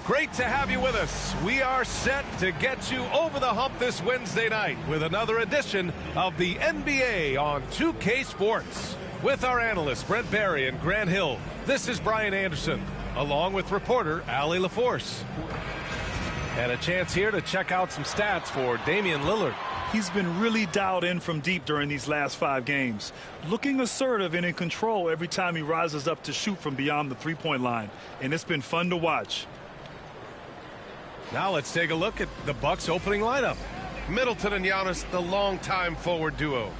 Great to have you with us. We are set to get you over the hump this Wednesday night with another edition of the NBA on 2K Sports. With our analysts Brent Barry and Grant Hill, this is Brian Anderson, along with reporter Allie LaForce. And a chance here to check out some stats for Damian Lillard. He's been really dialed in from deep during these last 5 games. Looking assertive and in control every time he rises up to shoot from beyond the three-point line. And it's been fun to watch. Now let's take a look at the Bucks opening lineup. Middleton and Giannis, the longtime forward duo.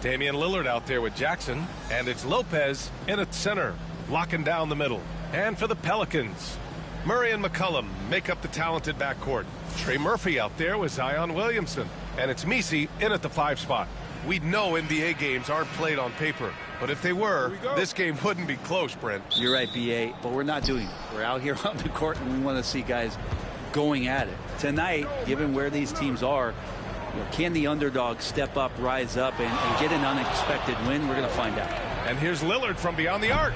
Damian Lillard out there with Jackson, and it's Lopez in at center, locking down the middle. And for the Pelicans, Murray and McCollum make up the talented backcourt. Trey Murphy out there with Zion Williamson, and it's Messi in at the 5 spot. We know NBA games aren't played on paper, but if they were, this game wouldn't be close, Brent. You're right, BA, but we're not doing it. We're out here on the court, and we want to see guys going at it. Tonight, given where these teams are, can the underdog step up, rise up, and get an unexpected win? We're going to find out. And here's Lillard from beyond the arc.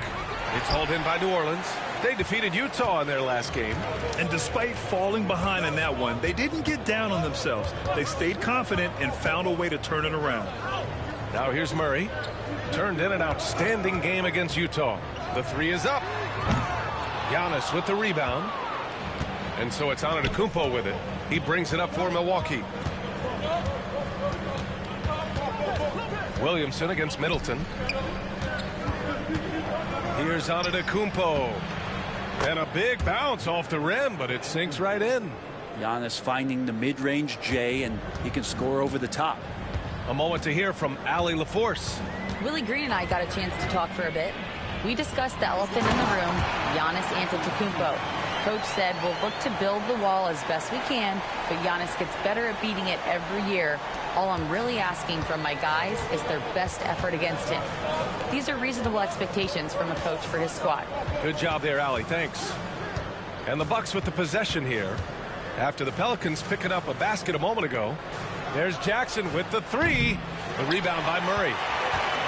It's hauled in by New Orleans. They defeated Utah in their last game. And despite falling behind in that one, they didn't get down on themselves. They stayed confident and found a way to turn it around. Now here's Murray. Turned in an outstanding game against Utah. The 3 is up. Giannis with the rebound. And so it's Antetokounmpo with it. He brings it up for Milwaukee. Williamson against Middleton. Here's Antetokounmpo. And a big bounce off the rim, but it sinks right in. Giannis finding the mid-range J, and he can score over the top. A moment to hear from Allie LaForce. Willie Green and I got a chance to talk for a bit. We discussed the elephant in the room, Giannis Antetokounmpo. Coach said we'll look to build the wall as best we can, but Giannis gets better at beating it every year. All I'm really asking from my guys is their best effort against him. These are reasonable expectations from a coach for his squad. Good job there, Allie. Thanks. And the Bucks with the possession here. After the Pelicans picking up a basket a moment ago, there's Jackson with the 3. The rebound by Murray.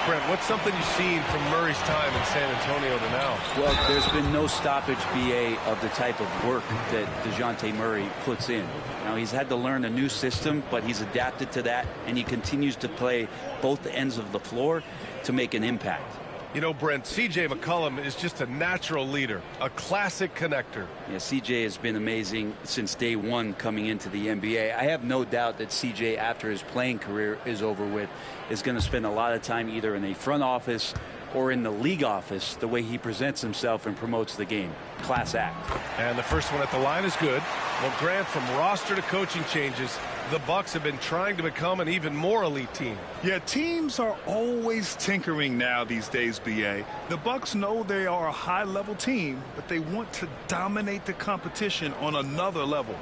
Brent, what's something you've seen from Murray's time in San Antonio to now? Well, there's been no stoppage, BA, of the type of work that DeJounte Murray puts in. Now, he's had to learn a new system, but he's adapted to that, and he continues to play both ends of the floor to make an impact. You know, Brent, C.J. McCollum is just a natural leader, a classic connector. Yeah, C.J. has been amazing since day one coming into the NBA. I have no doubt that C.J., after his playing career is over with, is going to spend a lot of time either in a front office or in the league office, the way he presents himself and promotes the game. Class act. And the first one at the line is good. Well, Grant, from roster to coaching changes, the Bucks have been trying to become an even more elite team. Yeah, teams are always tinkering now these days, BA. The Bucks know they are a high-level team, but they want to dominate the competition on another level.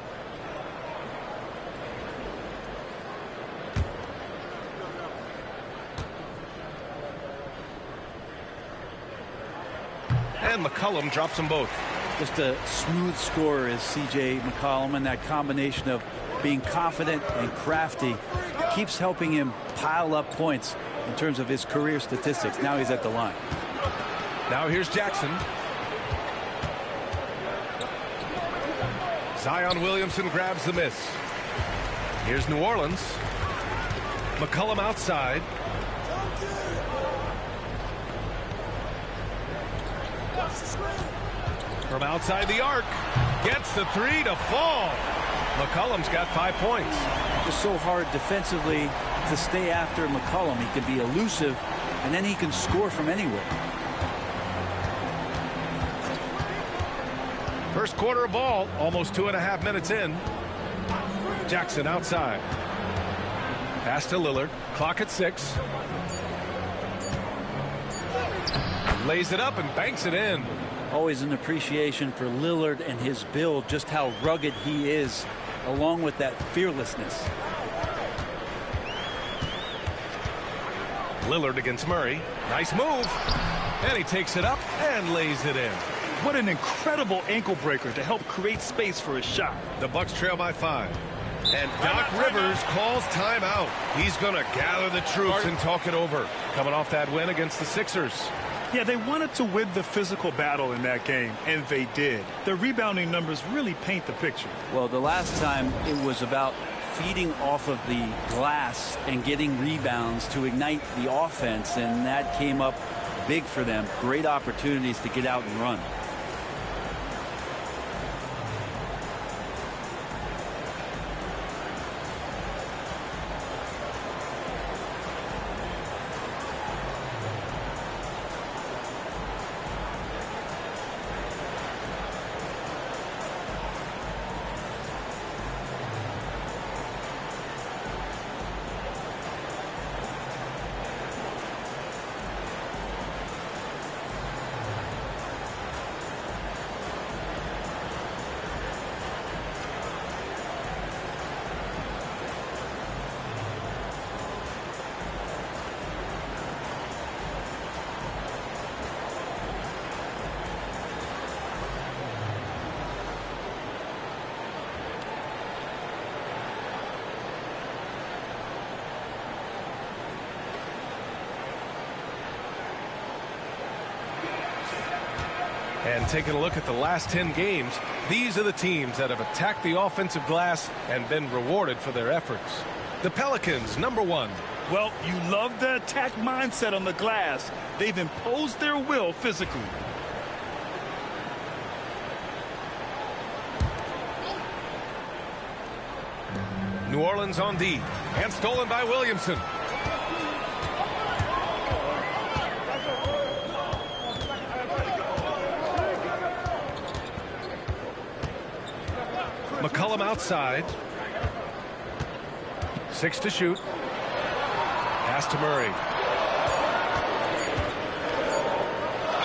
And McCollum drops them both. Just a smooth scorer is C.J. McCollum, and that combination of being confident and crafty keeps helping him pile up points in terms of his career statistics. Now he's at the line. Now here's Jackson. Zion Williamson grabs the miss. Here's New Orleans. McCollum outside. From outside the arc, gets the 3 to fall. McCollum's got 5 points. Just so hard defensively to stay after McCollum. He can be elusive, and then he can score from anywhere. First quarter of ball, almost 2.5 minutes in. Jackson outside. Pass to Lillard. Clock at 6. Lays it up and banks it in. Always an appreciation for Lillard and his build, just how rugged he is, along with that fearlessness. Lillard against Murray. Nice move. And he takes it up and lays it in. What an incredible ankle breaker to help create space for his shot. The Bucks trail by 5. And Doc Rivers calls timeout. He's going to gather the troops and talk it over. Coming off that win against the Sixers. Yeah, they wanted to win the physical battle in that game, and they did. Their rebounding numbers really paint the picture. Well, the last time it was about feeding off of the glass and getting rebounds to ignite the offense, and that came up big for them. Great opportunities to get out and run. And taking a look at the last 10 games, these are the teams that have attacked the offensive glass and been rewarded for their efforts. The Pelicans, #1. Well, you love the attack mindset on the glass. They've imposed their will physically. New Orleans on D, and stolen by Williamson. McCollum outside. 6 to shoot. Pass to Murray.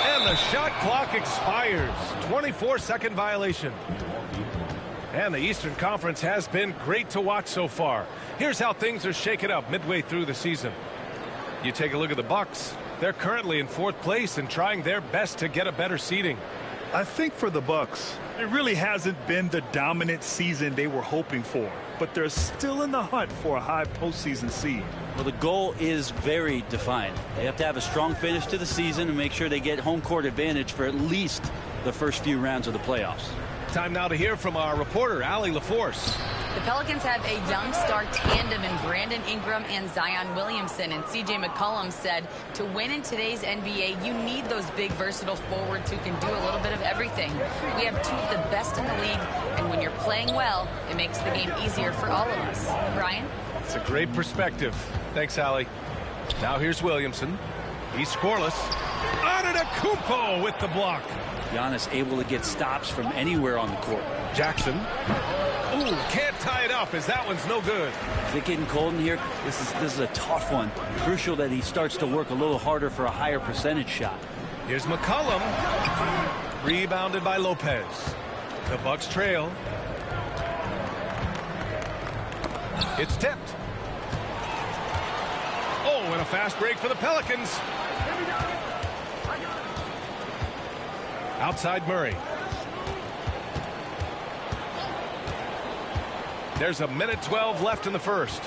And the shot clock expires. 24-second violation. And the Eastern Conference has been great to watch so far. Here's how things are shaken up midway through the season. You take a look at the Bucks. They're currently in 4th place and trying their best to get a better seeding. I think for the Bucks, it really hasn't been the dominant season they were hoping for, but they're still in the hunt for a high postseason seed. Well, the goal is very defined. They have to have a strong finish to the season and make sure they get home court advantage for at least the first few rounds of the playoffs. Time now to hear from our reporter, Allie LaForce. The Pelicans have a young star tandem in Brandon Ingram and Zion Williamson, and C.J. McCollum said to win in today's NBA, you need those big, versatile forwards who can do a little bit of everything. We have 2 of the best in the league, and when you're playing well, it makes the game easier for all of us. Brian? It's a great perspective. Thanks, Allie. Now here's Williamson. He's scoreless. Antetokounmpo with the block. Giannis able to get stops from anywhere on the court. Jackson. Ooh, can't tie it up as that one's no good. Is it getting cold in here? This is a tough one. Crucial that he starts to work a little harder for a higher percentage shot. Here's McCollum. Rebounded by Lopez. The Bucks trail. It's tipped. Oh, and a fast break for the Pelicans. Outside Murray. There's a minute 12 left in the first.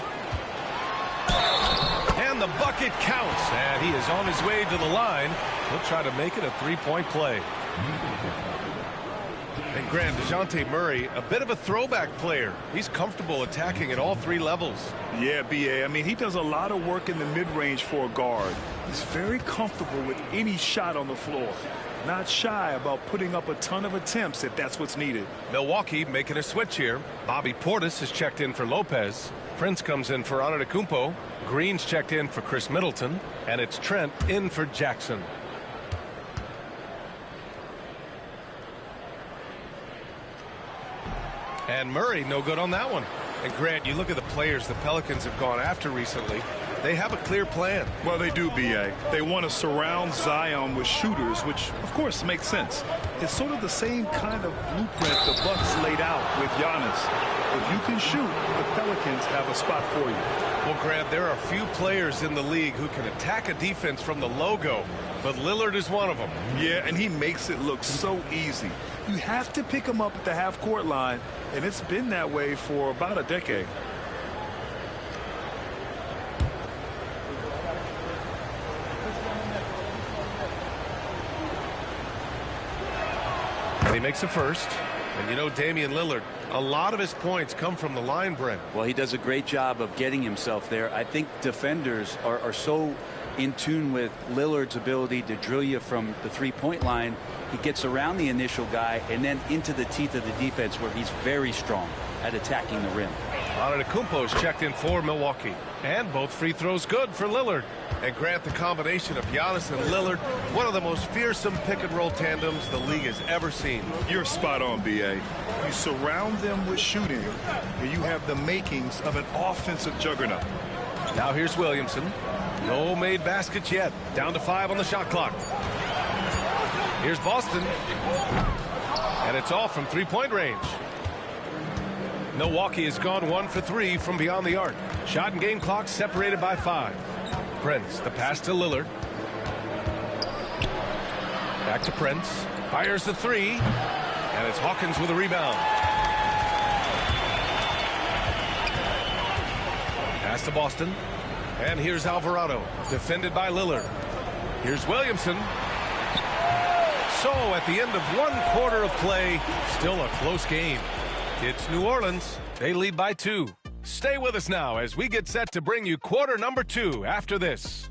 And the bucket counts. And he is on his way to the line. He'll try to make it a 3-point play. And Grant, DeJounte Murray, a bit of a throwback player. He's comfortable attacking at all 3 levels. Yeah, B.A. I mean, he does a lot of work in the mid-range for a guard. He's very comfortable with any shot on the floor. Not shy about putting up a ton of attempts if that's what's needed. Milwaukee making a switch here. Bobby Portis has checked in for Lopez. Prince comes in for Antetokounmpo. Green's checked in for Chris Middleton. And it's Trent in for Jackson. And Murray, no good on that one. And Grant, you look at the players the Pelicans have gone after recently. They have a clear plan. Well, they do, B.A. They want to surround Zion with shooters, which, of course, makes sense. It's sort of the same kind of blueprint the Bucks laid out with Giannis. If you can shoot, the Pelicans have a spot for you. Well, Grant, there are few players in the league who can attack a defense from the logo, but Lillard is one of them. Yeah, and he makes it look so easy. You have to pick him up at the half-court line, and it's been that way for about a decade. he makes a first. And you know, Damian Lillard, a lot of his points come from the line, Brent. Well, he does a great job of getting himself there. I think defenders are so in tune with Lillard's ability to drill you from the three-point line. He gets around the initial guy and then into the teeth of the defense, where he's very strong at attacking the rim. Antetokounmpo's checked in for Milwaukee. And both free throws good for Lillard. And Grant, the combination of Giannis and Lillard, one of the most fearsome pick-and-roll tandems the league has ever seen. You're spot on, B.A. You surround them with shooting, and you have the makings of an offensive juggernaut. Now here's Williamson. No made baskets yet. Down to 5 on the shot clock. Here's Boston. And it's all from three-point range. Milwaukee has gone 1 for 3 from beyond the arc. Shot and game clock separated by 5. Prince, the pass to Lillard. Back to Prince. Fires the 3. And it's Hawkins with a rebound. Pass to Boston. And here's Alvarado, defended by Lillard. Here's Williamson. So at the end of 1 quarter of play, still a close game. It's New Orleans. They lead by 2. Stay with us now as we get set to bring you quarter number 2 after this.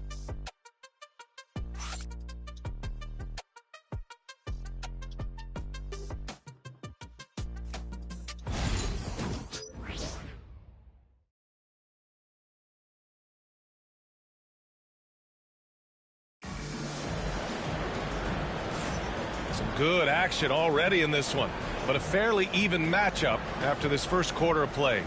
Some good action already in this one, but a fairly even matchup after this first quarter of play.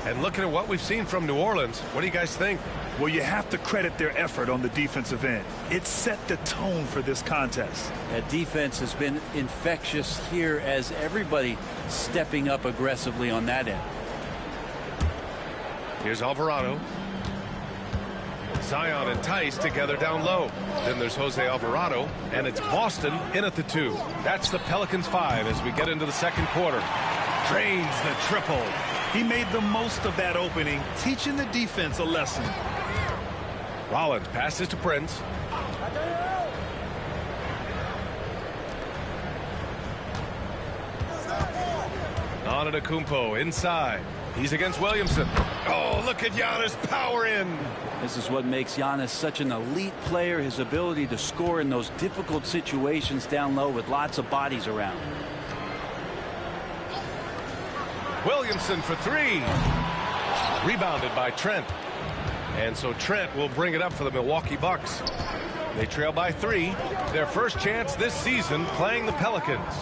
And looking at what we've seen from New Orleans, what do you guys think? Well, you have to credit their effort on the defensive end. It set the tone for this contest. That defense has been infectious here, as everybody stepping up aggressively on that end. Here's Alvarado. Zion and Tice together down low. Then there's Jose Alvarado, and it's Boston in at the 2. That's the Pelicans 5 as we get into the second quarter. Drains the triple. He made the most of that opening, teaching the defense a lesson. Rollins passes to Prince. Antetokounmpo inside. He's against Williamson. Oh, look at Giannis power in. This is what makes Giannis such an elite player, his ability to score in those difficult situations down low with lots of bodies around. Williamson for 3. Rebounded by Trent. And so Trent will bring it up for the Milwaukee Bucks. They trail by 3. Their first chance this season playing the Pelicans.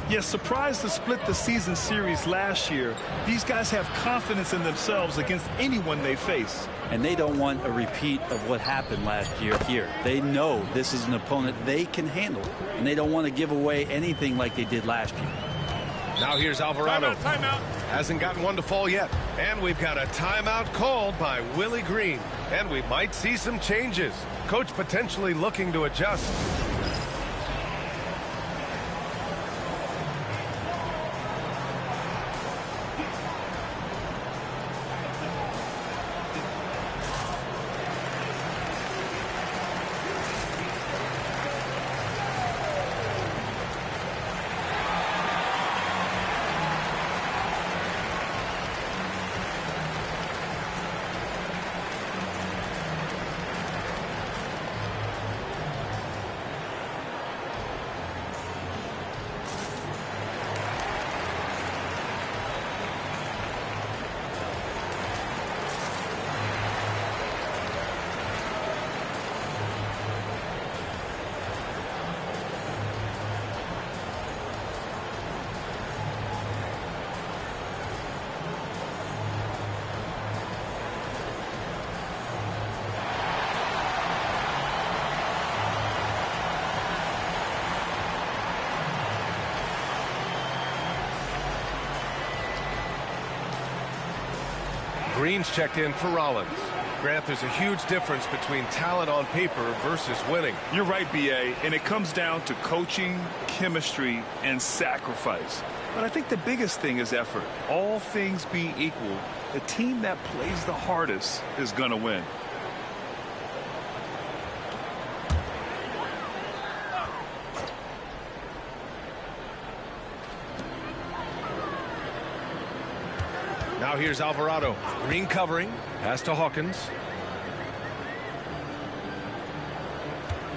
Yes, surprised to split the season series last year. These guys have confidence in themselves against anyone they face. And they don't want a repeat of what happened last year here. They know this is an opponent they can handle, and they don't want to give away anything like they did last year. Now here's Alvarado. Timeout. Hasn't gotten one to fall yet. And we've got a timeout called by Willie Green. And we might see some changes. Coach potentially looking to adjust. Green's checked in for Rollins. Grant, there's a huge difference between talent on paper versus winning. You're right, B.A., and it comes down to coaching, chemistry, and sacrifice. But I think the biggest thing is effort. All things being equal, the team that plays the hardest is going to win. Now here's Alvarado. Green covering. Pass to Hawkins.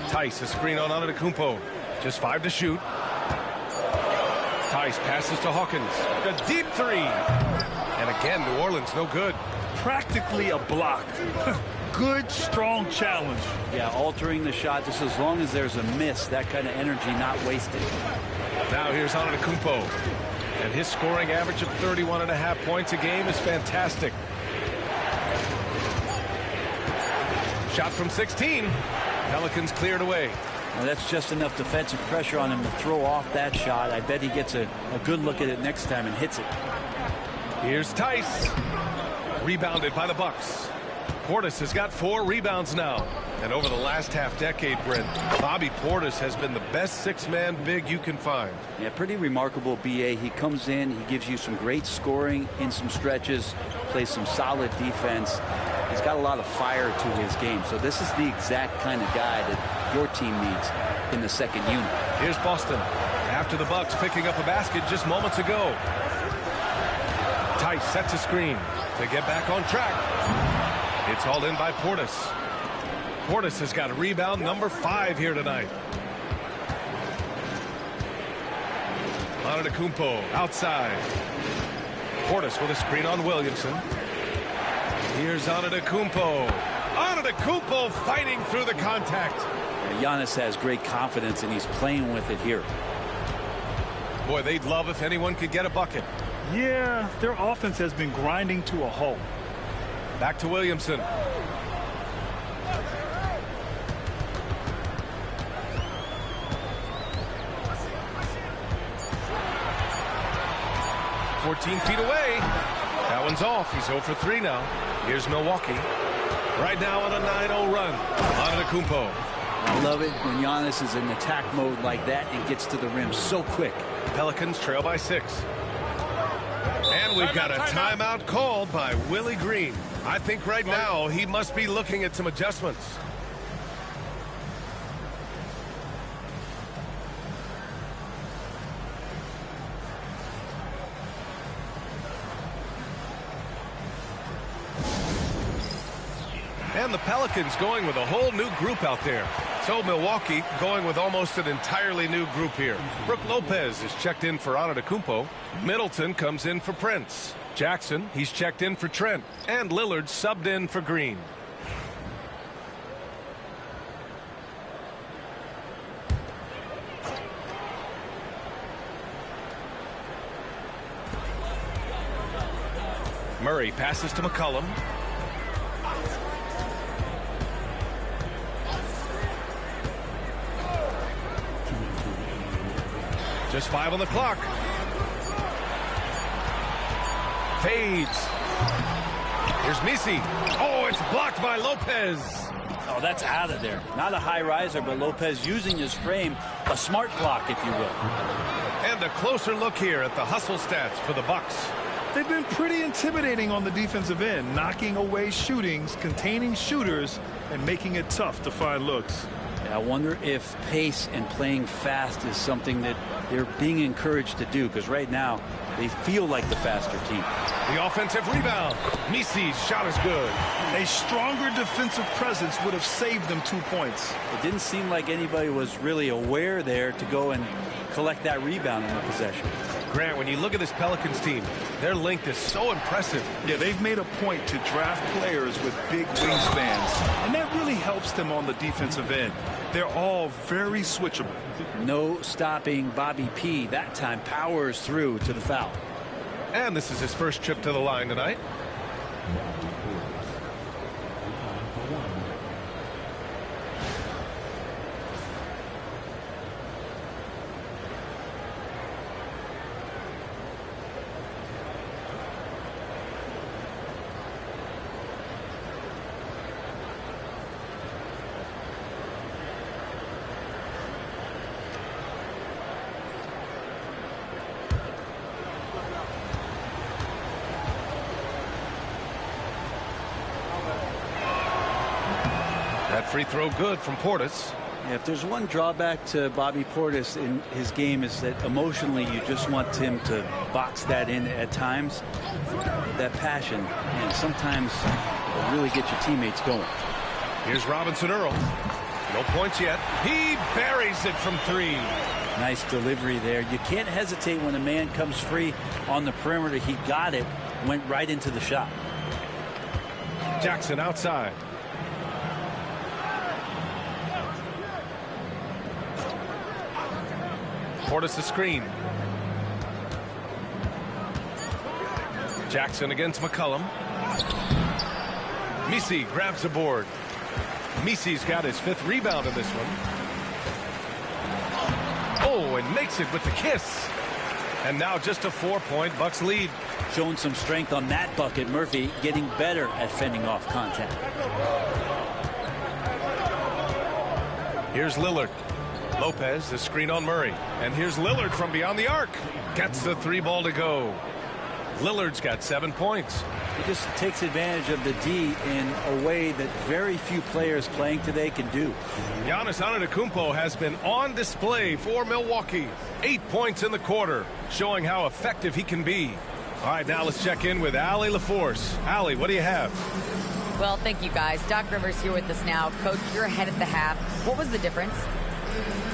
Tice, a screen on Antetokounmpo. Just 5 to shoot. Tice passes to Hawkins. A deep 3. And again, New Orleans no good. Practically a block. Good, strong challenge. Yeah, altering the shot just as long as there's a miss. That kind of energy not wasted. Now here's Antetokounmpo. And his scoring average of 31.5 points a game is fantastic. Shot from 16. Pelicans cleared away. Well, that's just enough defensive pressure on him to throw off that shot. I bet he gets a good look at it next time and hits it. Here's Tice. Rebounded by the Bucks. Portis has got 4 rebounds now. And over the last half-decade, Brent, Bobby Portis has been the best 6-man big you can find. Yeah, pretty remarkable, B.A. He comes in, he gives you some great scoring in some stretches, plays some solid defense. He's got a lot of fire to his game. So this is the exact kind of guy that your team needs in the second unit. Here's Boston. After the Bucks picking up a basket just moments ago. Tice sets a screen to get back on track. It's hauled in by Portis. Portis has got a rebound number 5 here tonight. Antetokounmpo outside. Portis with a screen on Williamson. Here's Antetokounmpo. Antetokounmpo fighting through the contact. Giannis has great confidence and he's playing with it here. Boy, they'd love if anyone could get a bucket. Yeah, their offense has been grinding to a halt. Back to Williamson. "14 feet away. That one's off. He's 0 for 3 now. Here's Milwaukee. Right now on a 9-0 run. Antetokounmpo. I love it when Giannis is in attack mode like that and gets to the rim so quick. Pelicans trail by 6. And we've got a timeout called by Willie Green. I think right now he must be looking at some adjustments. And the Pelicans going with a whole new group out there. So Milwaukee going with almost an entirely new group here. Brook Lopez is checked in for Antetokounmpo. Middleton comes in for Prince. Jackson, he's checked in for Trent. And Lillard subbed in for Green. Murray passes to McCollum. Just 5 on the clock. Fades. Here's Misi. Oh, it's blocked by Lopez. Oh, that's out of there. Not a high riser, but Lopez using his frame. A smart block, if you will. And a closer look here at the hustle stats for the Bucks. They've been pretty intimidating on the defensive end, knocking away shootings, containing shooters, and making it tough to find looks. I wonder if pace and playing fast is something that they're being encouraged to do, because right now they feel like the faster team. The offensive rebound. Misi's shot is good. A stronger defensive presence would have saved them 2 points. It didn't seem like anybody was really aware there to go and collect that rebound in the possession. Grant, when you look at this Pelicans team, their length is so impressive. Yeah, they've made a point to draft players with big wingspans, and that really helps them on the defensive end. They're all very switchable. No stopping Bobby P. That time powers through to the foul. And this is his first trip to the line tonight. That free throw good from Portis. Yeah, if there's one drawback to Bobby Portis in his game is that emotionally you just want him to box that in at times. that passion, and sometimes it'll really get your teammates going. Here's Robinson Earl. No points yet. He buries it from 3. Nice delivery there. You can't hesitate when a man comes free on the perimeter. He got it, went right into the shot. Jackson outside. Portis the screen. Jackson against McCollum. Misi grabs the board. Misi's got his 5th rebound in this one. Oh, and makes it with the kiss. And now just a 4-point Bucks lead. Showing some strength on that bucket. Murphy getting better at fending off contact. Here's Lillard. Lopez, the screen on Murray. And here's Lillard from beyond the arc. Gets the 3 ball to go. Lillard's got 7 points. He just takes advantage of the D in a way that very few players playing today can do. Giannis Antetokounmpo has been on display for Milwaukee. 8 points in the quarter, showing how effective he can be. All right, now let's check in with Allie LaForce. Allie, what do you have? Well, thank you, guys. Doc Rivers here with us now. Coach, you're ahead at the half. What was the difference?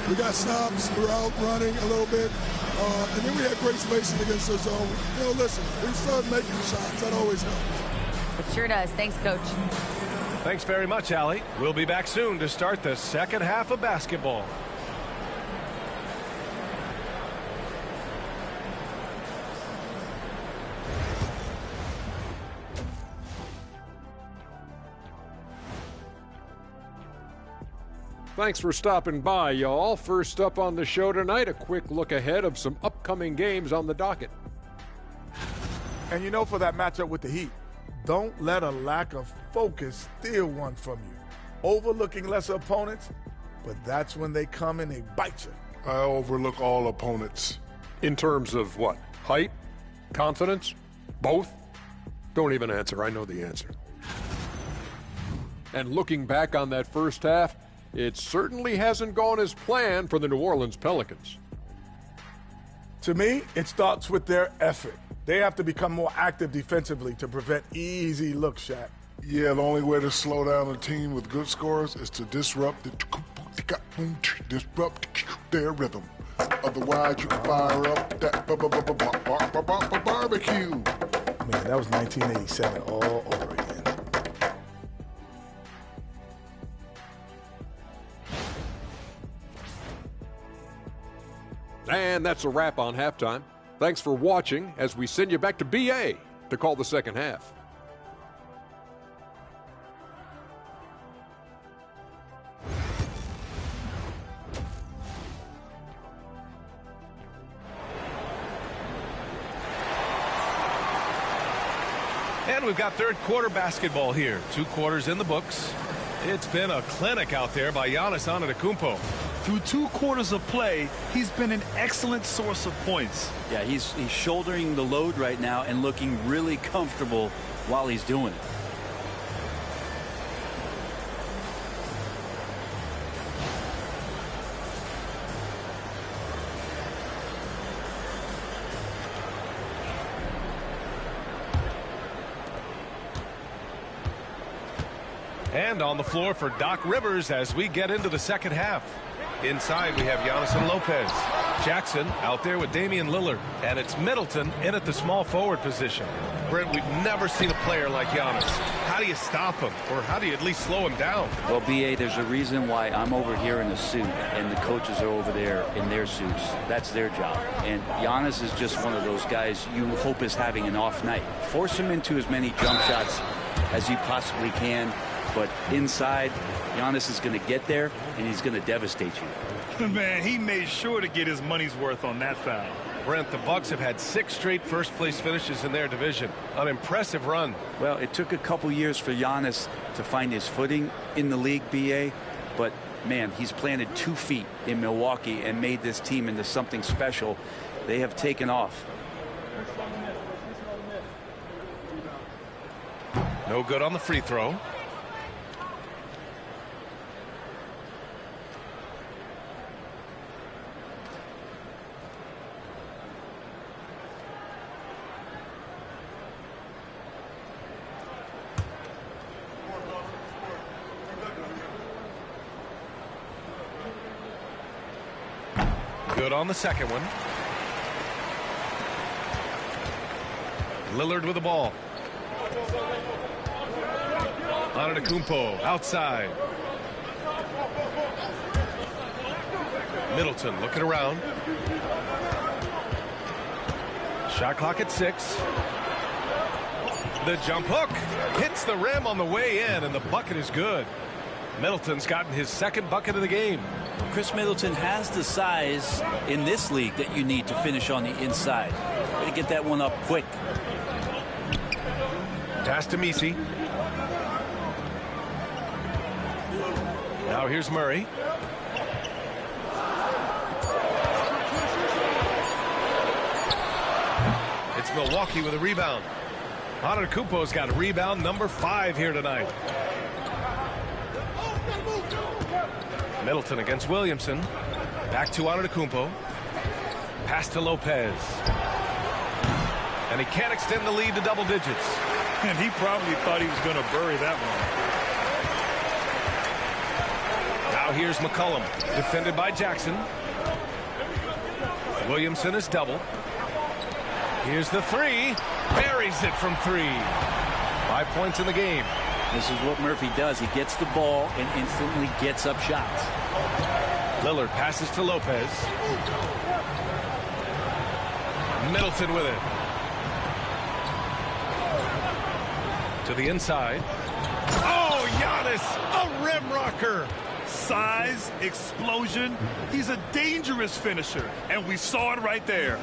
We got stops, we're out running a little bit, and then we had great spacing against their zone. You know, listen, we started making shots. That always helps. It sure does. Thanks, Coach. Thanks very much, Allie. We'll be back soon to start the second half of basketball. Thanks for stopping by, y'all. First up on the show tonight, a quick look ahead of some upcoming games on the docket. And you know, for that matchup with the Heat, don't let a lack of focus steal one from you. Overlooking lesser opponents, but that's when they come and they bite you. I overlook all opponents. In terms of what? Height? Confidence? Both? Don't even answer. I know the answer. And looking back on that first half, it certainly hasn't gone as planned for the New Orleans Pelicans. To me, it starts with their effort. They have to become more active defensively to prevent easy looks, Shaq. Yeah, the only way to slow down a team with good scores is to disrupt their rhythm. Otherwise, you can fire up that barbecue. Man, that was 1987 all over again. And that's a wrap on halftime. Thanks for watching as we send you back to BA to call the second half. And we've got third quarter basketball here. 2 quarters in the books. It's been a clinic out there by Giannis Antetokounmpo. Through 2 quarters of play, he's been an excellent source of points. Yeah, he's shouldering the load right now and looking really comfortable while he's doing it. And on the floor for Doc Rivers as we get into the second half. Inside, we have Giannis and Lopez. Jackson out there with Damian Lillard. And it's Middleton in at the small forward position. Brent, we've never seen a player like Giannis. How do you stop him? Or how do you at least slow him down? Well, B.A., there's a reason why I'm over here in a suit and the coaches are over there in their suits. That's their job. And Giannis is just one of those guys you hope is having an off night. Force him into as many jump shots as you possibly can. But inside, Giannis is going to get there, and he's going to devastate you. Man, he made sure to get his money's worth on that foul. Brent, the Bucks have had 6 straight first-place finishes in their division. An impressive run. Well, it took a couple years for Giannis to find his footing in the league, B.A., but, man, he's planted 2 feet in Milwaukee and made this team into something special. They have taken off. No good on the free throw. Good on the second one. Lillard with the ball. Antetokounmpo outside. Middleton looking around. Shot clock at 6. The jump hook hits the rim on the way in, and the bucket is good. Middleton's gotten his second bucket of the game. Chris Middleton has the size in this league that you need to finish on the inside. Got to get that one up quick. Pass to Messi. Now here's Murray. It's Milwaukee with a rebound. Antetokounmpo's got a rebound number 5 here tonight. Middleton against Williamson. Back to Antetokounmpo. Pass to Lopez. And he can't extend the lead to double digits. And he probably thought he was going to bury that one. Now here's McCollum, defended by Jackson. Williamson is double. Here's the 3. Buries it from 3. 5 points in the game. This is what Murphy does. He gets the ball and instantly gets up shots. Lillard passes to Lopez. Middleton with it. To the inside. Oh, Giannis, a rim rocker. Size, explosion. He's a dangerous finisher, and we saw it right there.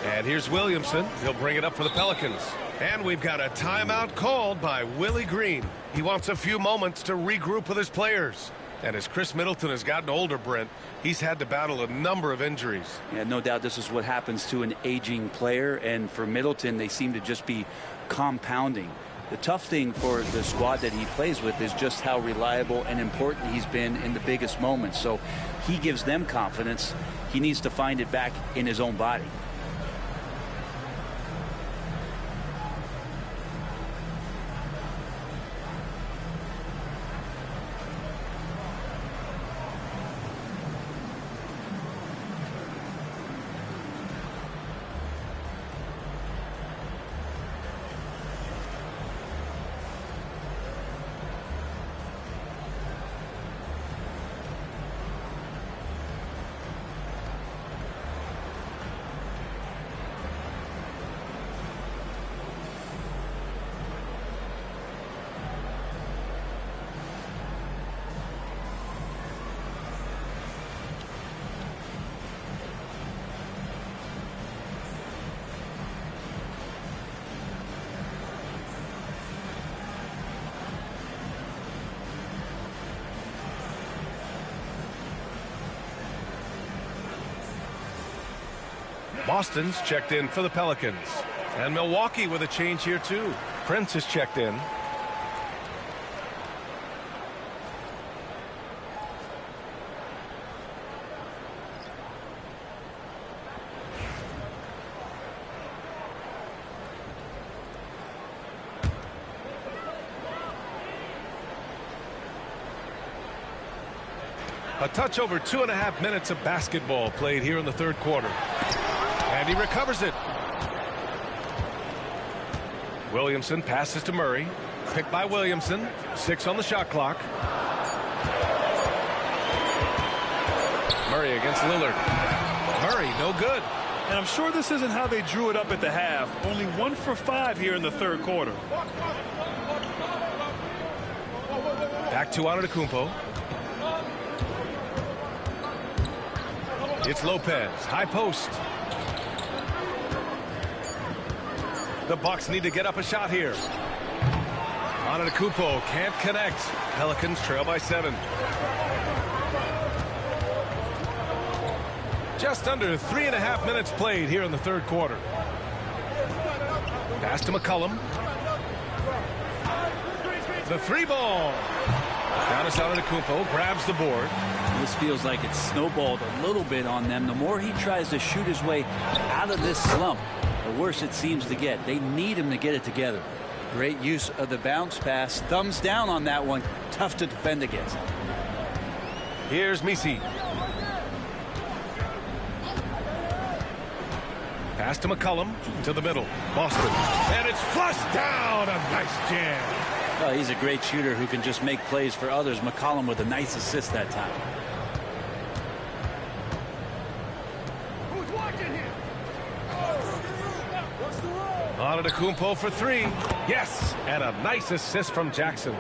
And here's Williamson. He'll bring it up for the Pelicans. And we've got a timeout called by Willie Green. He wants a few moments to regroup with his players. And as Chris Middleton has gotten older, Brent, he's had to battle a number of injuries. Yeah, no doubt this is what happens to an aging player. And for Middleton, they seem to just be compounding. The tough thing for the squad that he plays with is just how reliable and important he's been in the biggest moments. So he gives them confidence. He needs to find it back in his own body. Boston's checked in for the Pelicans. And Milwaukee with a change here, too. Prince is checked in. A touch over 2.5 minutes of basketball played here in the third quarter. And he recovers it. Williamson passes to Murray. Picked by Williamson. 6 on the shot clock. Murray against Lillard. Murray, no good. And I'm sure this isn't how they drew it up at the half. Only 1 for 5 here in the third quarter. Back to Antetokounmpo. It's Lopez. High post. The Bucks need to get up a shot here. Antetokounmpo can't connect. Pelicans trail by 7. Just under 3.5 minutes played here in the third quarter. Pass to McCollum. The 3 ball. Giannis Antetokounmpo grabs the board. This feels like it's snowballed a little bit on them. The more he tries to shoot his way out of this slump, the worse it seems to get. They need him to get it together. Great use of the bounce pass. Thumbs down on that one. Tough to defend against. Here's Messi. Pass to McCollum to the middle. Boston. And it's flushed down. A nice jam. Well, he's a great shooter who can just make plays for others. McCollum with a nice assist that time. Antetokounmpo for three. Yes, and a nice assist from Jackson.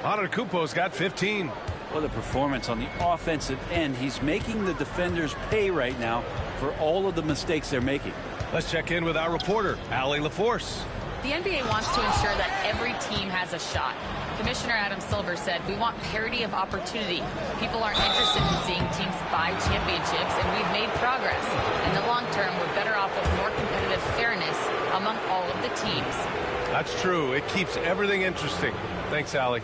Antetokounmpo's got 15. Well, the performance on the offensive end, he's making the defenders pay right now for all of the mistakes they're making. Let's check in with our reporter, Allie LaForce. The NBA wants to ensure that every team has a shot. Commissioner Adam Silver said, we want parity of opportunity. People aren't interested in seeing teams buy championships, and we've made progress. In the long term, we're better off with more competitive fairness among all of the teams. That's true. It keeps everything interesting. Thanks, Allie.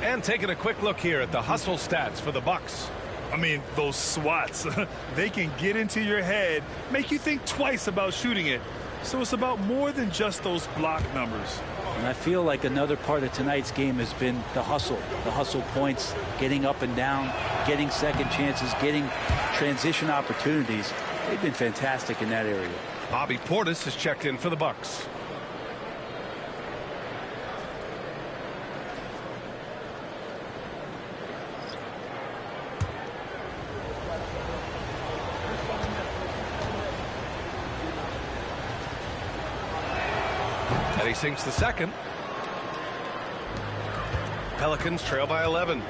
And taking a quick look here at the hustle stats for the Bucks. I mean, those swats, they can get into your head, make you think twice about shooting it. So it's about more than just those block numbers. And I feel like another part of tonight's game has been the hustle points, getting up and down, getting second chances, getting transition opportunities. They've been fantastic in that area. Bobby Portis has checked in for the Bucks. And he sinks the second. Pelicans trail by 11.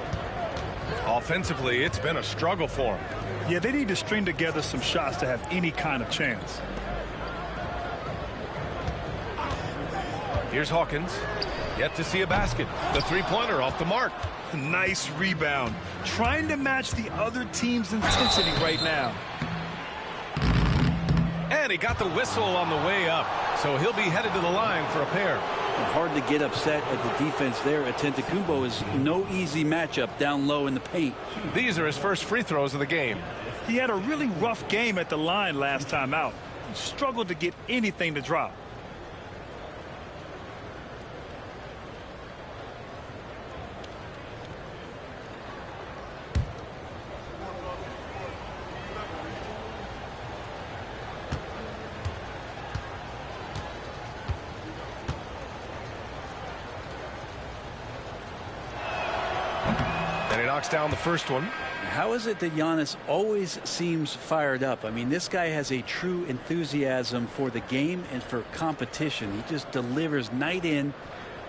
Offensively, it's been a struggle for them. Yeah, they need to string together some shots to have any kind of chance. Here's Hawkins. Yet to see a basket. The three-pointer off the mark. Nice rebound. Trying to match the other team's intensity right now. And he got the whistle on the way up. So he'll be headed to the line for a pair. Hard to get upset at the defense there. Antetokounmpo is no easy matchup down low in the paint. These are his first free throws of the game. He had a really rough game at the line last time out. He struggled to get anything to drop. And he knocks down the first one. How is it that Giannis always seems fired up? I mean, this guy has a true enthusiasm for the game and for competition. He just delivers night in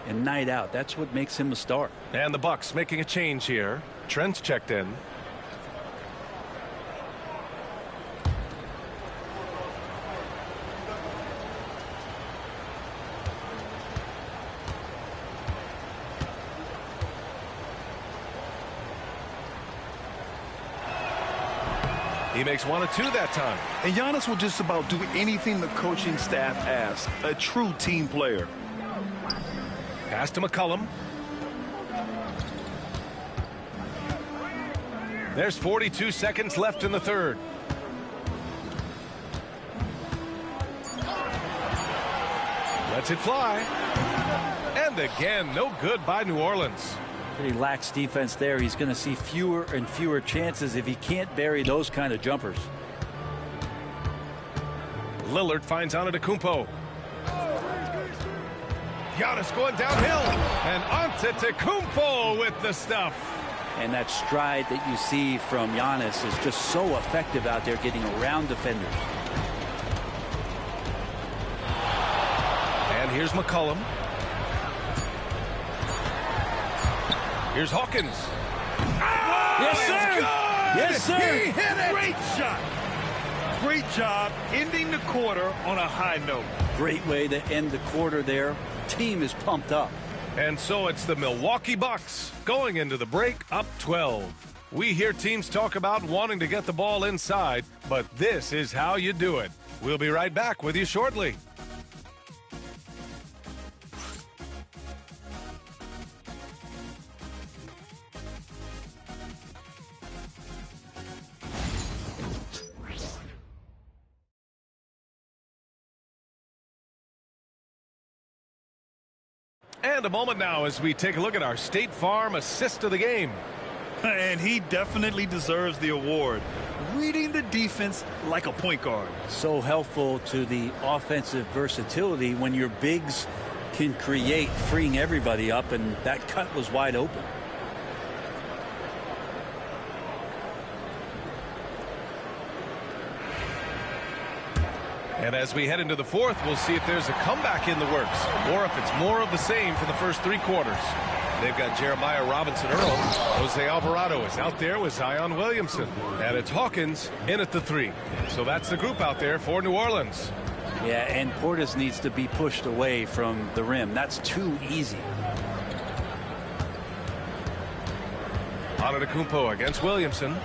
and night out. That's what makes him a star. And the Bucks making a change here. Trent's checked in. He makes 1 of 2 that time. And Giannis will just about do anything the coaching staff asks. A true team player. Pass to McCollum. There's 42 seconds left in the third. Lets it fly. And again, no good by New Orleans. Pretty lax defense there. He's going to see fewer and fewer chances if he can't bury those kind of jumpers. Lillard finds Antetokounmpo. Giannis going downhill. And Antetokounmpo with the stuff. And that stride that you see from Giannis is just so effective out there getting around defenders. And here's McCollum. Here's Hawkins. Yes, sir. Yes, sir. He hit it. Great shot. Great job ending the quarter on a high note. Great way to end the quarter there. Team is pumped up. And so it's the Milwaukee Bucks going into the break up 12. We hear teams talk about wanting to get the ball inside, but this is how you do it. We'll be right back with you shortly. And a moment now as we take a look at our State Farm assist of the game. And he definitely deserves the award. Reading the defense like a point guard. So helpful to the offensive versatility when your bigs can create, freeing everybody up, and that cut was wide open. And as we head into the fourth, we'll see if there's a comeback in the works or if it's more of the same for the first 3 quarters. They've got Jeremiah Robinson Earl. Jose Alvarado is out there with Zion Williamson. And it's Hawkins in at the 3. So that's the group out there for New Orleans. Yeah, and Portis needs to be pushed away from the rim. That's too easy. Antetokounmpo against Williamson.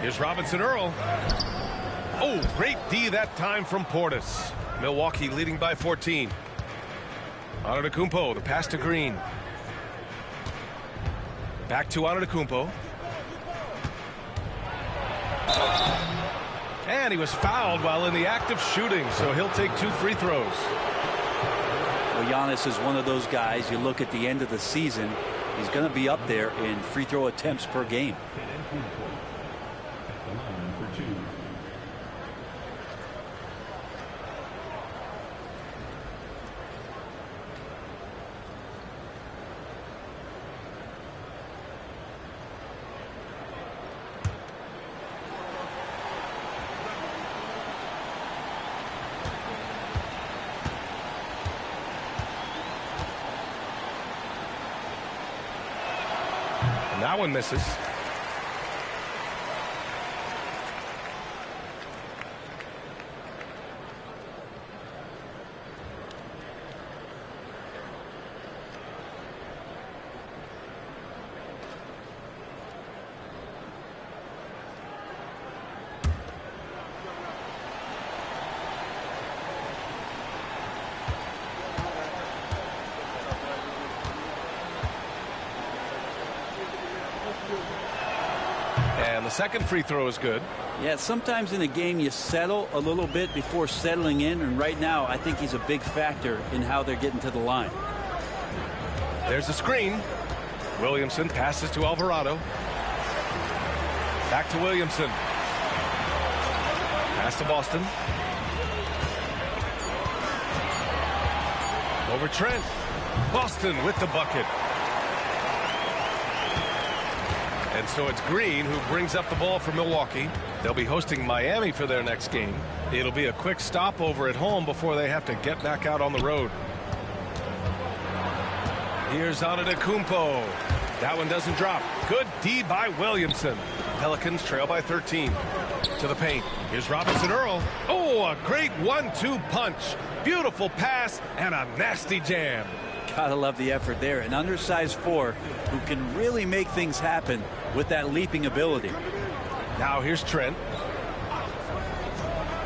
Here's Robinson Earl. Oh, great D that time from Portis. Milwaukee leading by 14. Antetokounmpo, the pass to Green. Back to Antetokounmpo. And he was fouled while in the act of shooting, so he'll take 2 free throws. Well, Giannis is one of those guys, you look at the end of the season, he's going to be up there in free throw attempts per game. That one misses. And the second free throw is good. Yeah, sometimes in a game you settle a little bit before settling in, and right now I think he's a big factor in how they're getting to the line. There's a screen. Williamson passes to Alvarado. Back to Williamson. Pass to Boston. Over Trent. Boston with the bucket. And so it's Green who brings up the ball for Milwaukee. They'll be hosting Miami for their next game. It'll be a quick stopover at home before they have to get back out on the road. Here's Antetokounmpo. That one doesn't drop. Good D by Williamson. Pelicans trail by 13. To the paint. Here's Robinson Earl. Oh, a great 1-2 punch. Beautiful pass and a nasty jam. Gotta love the effort there. An undersized 4 who can really make things happen with that leaping ability. Now here's Trent.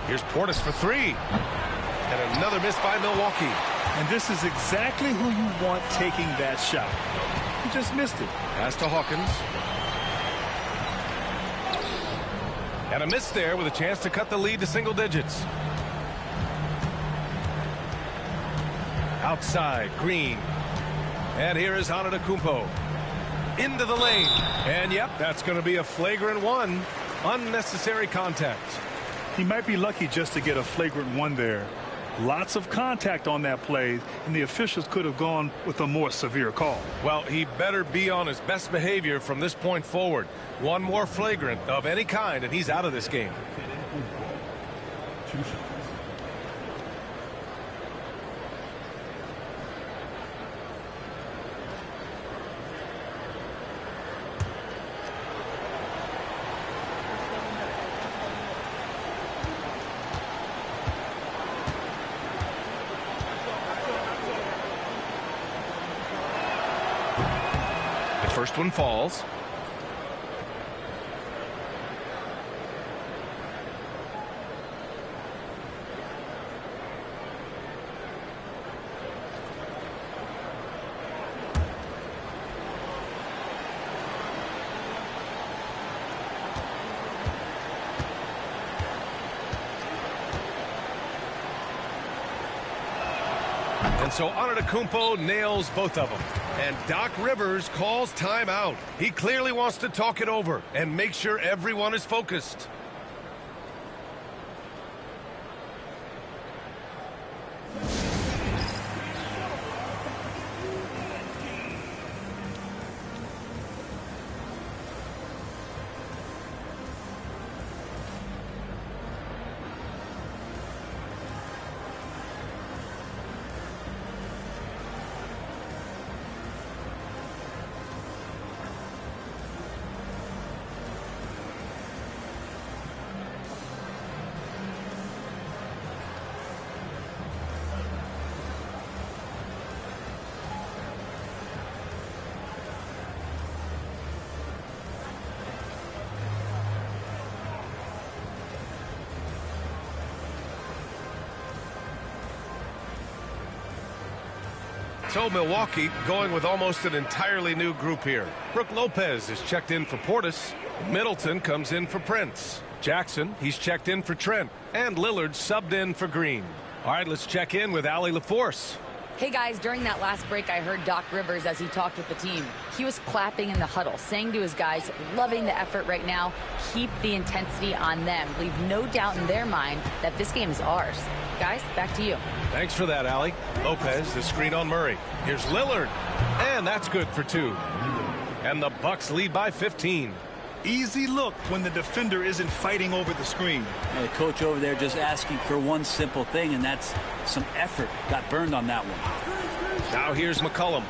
Here's Portis for 3. And another miss by Milwaukee. And this is exactly who you want taking that shot. He just missed it. Pass to Hawkins. And a miss there with a chance to cut the lead to single digits. Outside, Green. And here is Antetokounmpo. Into the lane. And yep, that's going to be a flagrant 1. Unnecessary contact. He might be lucky just to get a flagrant 1 there. Lots of contact on that play, and the officials could have gone with a more severe call. Well, he better be on his best behavior from this point forward. One more flagrant of any kind, and he's out of this game. First one falls. And so Antetokounmpo nails both of them. And Doc Rivers calls timeout. He clearly wants to talk it over and make sure everyone is focused. So Milwaukee going with almost an entirely new group here. Brook Lopez is checked in for Portis. Middleton comes in for Prince. Jackson, he's checked in for Trent. And Lillard subbed in for Green. All right, let's check in with Allie LaForce. Hey guys, during that last break, I heard Doc Rivers as he talked with the team. He was clapping in the huddle, saying to his guys, loving the effort right now. Keep the intensity on them. Leave no doubt in their mind that this game is ours. Guys, back to you. Thanks for that, Allie. Lopez, the screen on Murray. Here's Lillard. And that's good for 2. And the Bucks lead by 15. Easy look when the defender isn't fighting over the screen. And the coach over there just asking for one simple thing, and that's some effort. Got burned on that one. Now here's McCollum.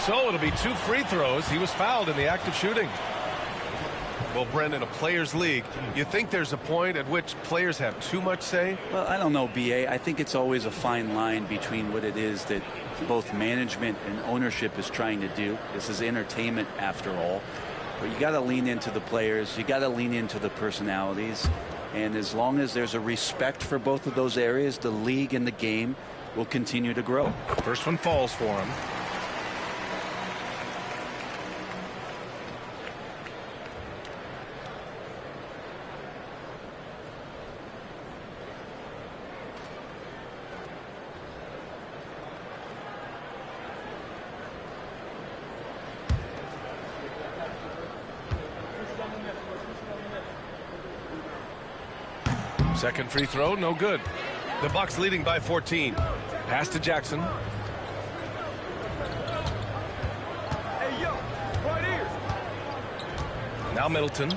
So it'll be 2 free throws. He was fouled in the act of shooting. Well, Brendan, a players' league, you think there's a point at which players have too much say? Well, I don't know, B.A. I think it's always a fine line between what it is that both management and ownership is trying to do. This is entertainment after all. But you got to lean into the players. You got to lean into the personalities. And as long as there's a respect for both of those areas, the league and the game will continue to grow. First one falls for him. Second free throw, no good. The Bucks leading by 14. Pass to Jackson. Hey, yo, right here. Now Middleton.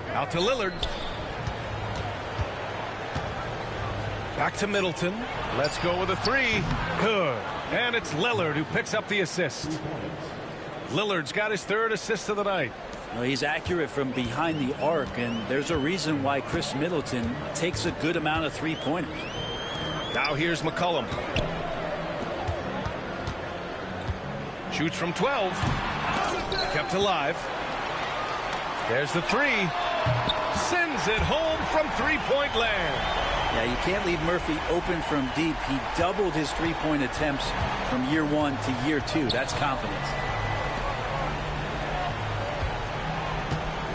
Out to Lillard. Back to Middleton. Let's go with a 3. Good. And it's Lillard who picks up the assist. Lillard's got his 3rd assist of the night. Well, he's accurate from behind the arc, and there's a reason why Chris Middleton takes a good amount of three-pointers. Now here's McCollum. Shoots from 12. Kept alive. There's the 3. Sends it home from three-point land. Yeah, you can't leave Murphy open from deep. He doubled his three-point attempts from year 1 to year 2. That's confidence.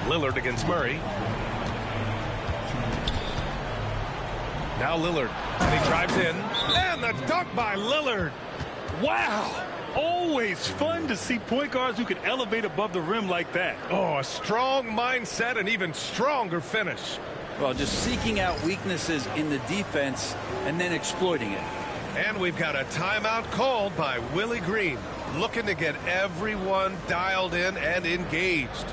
Lillard against Murray. Now Lillard. And he drives in. And the dunk by Lillard. Wow. Always fun to see point guards who can elevate above the rim like that. Oh, a strong mindset and even stronger finish. Well, just seeking out weaknesses in the defense and then exploiting it. And we've got a timeout called by Willie Green, looking to get everyone dialed in and engaged.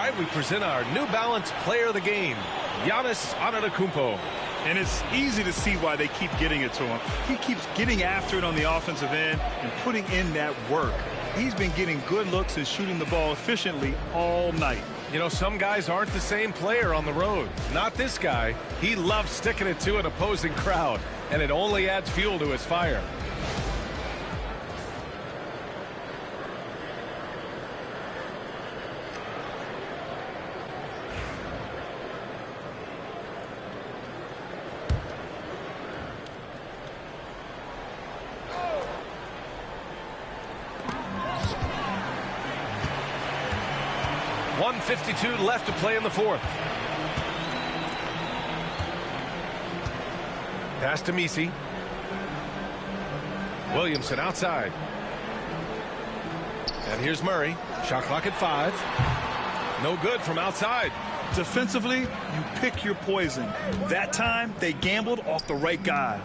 right, we present our New Balance Player of the Game, Giannis Antetokounmpo. And it's easy to see why they keep getting it to him. He keeps getting after it on the offensive end and putting in that work. He's been getting good looks and shooting the ball efficiently all night. You know, some guys aren't the same player on the road. Not this guy. He loves sticking it to an opposing crowd, and it only adds fuel to his fire. .52 left to play in the fourth. Pass to Misi. Williamson outside. And here's Murray. Shot clock at 5. No good from outside. Defensively, you pick your poison. That time, they gambled off the right guy.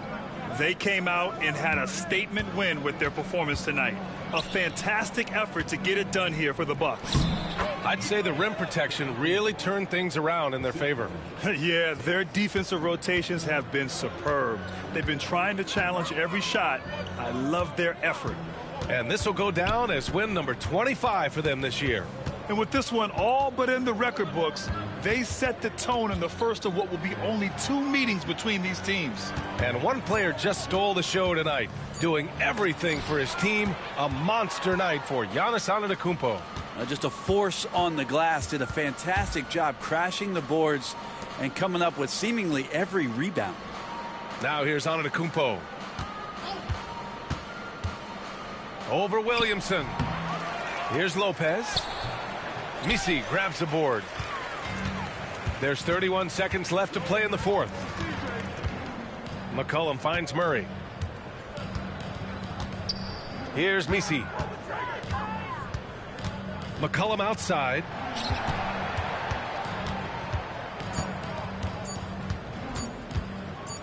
They came out and had a statement win with their performance tonight. A fantastic effort to get it done here for the Bucks. I'd say the rim protection really turned things around in their favor. Yeah, their defensive rotations have been superb. They've been trying to challenge every shot. I love their effort. And this will go down as win number 25 for them this year. And with this one all but in the record books, they set the tone in the first of what will be only 2 meetings between these teams. And one player just stole the show tonight, doing everything for his team. A monster night for Giannis Antetokounmpo. Just a force on the glass. Did a fantastic job crashing the boards and coming up with seemingly every rebound. Now here's Antetokounmpo. Over Williamson. Here's Lopez. Misi grabs the board. There's 31 seconds left to play in the fourth. McCollum finds Murray. Here's Misi. McCollum outside.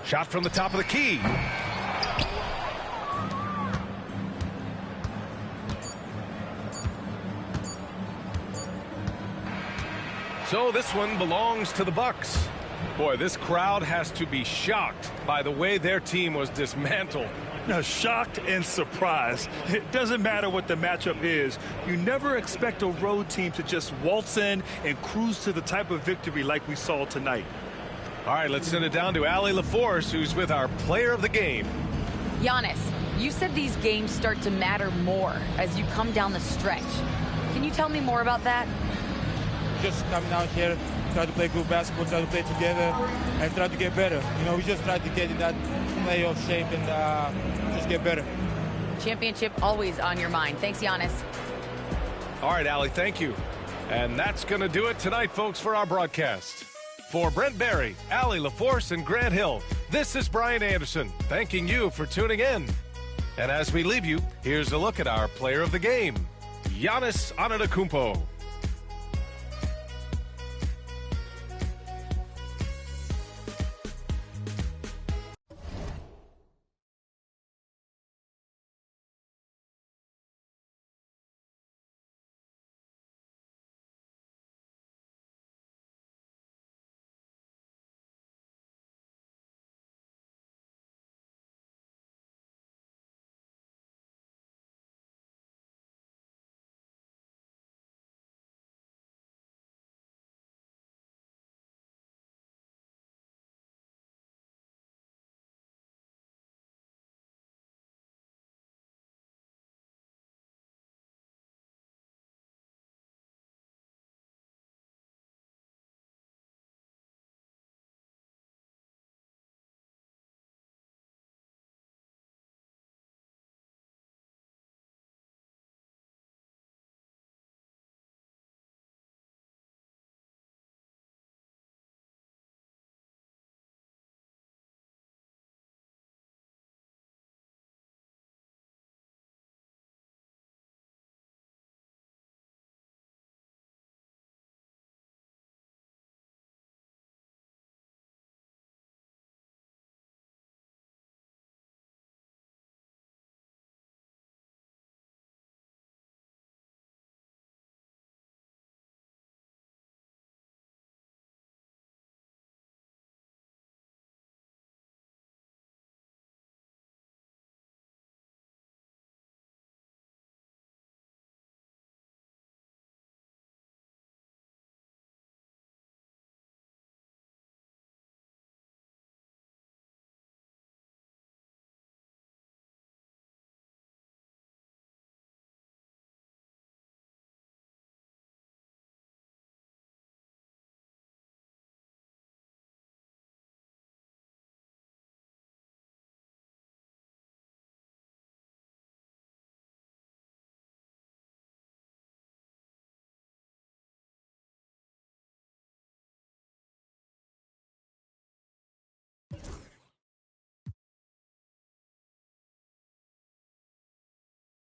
Shot from the top of the key. So this one belongs to the Bucks. Boy, this crowd has to be shocked by the way their team was dismantled. Now, shocked and surprised. It doesn't matter what the matchup is. You never expect a road team to just waltz in and cruise to the type of victory like we saw tonight. All right, let's send it down to Allie LaForce, who's with our player of the game. Giannis, you said these games start to matter more as you come down the stretch. Can you tell me more about that? Just coming out here, try to play good basketball, try to play together, and try to get better. You know, we just try to get in that playoff shape and just get better. Championship always on your mind. Thanks, Giannis. All right, Allie, thank you. And that's going to do it tonight, folks, for our broadcast. For Brent Barry, Allie LaForce, and Grant Hill, this is Brian Anderson, thanking you for tuning in. And as we leave you, here's a look at our player of the game, Giannis Antetokounmpo.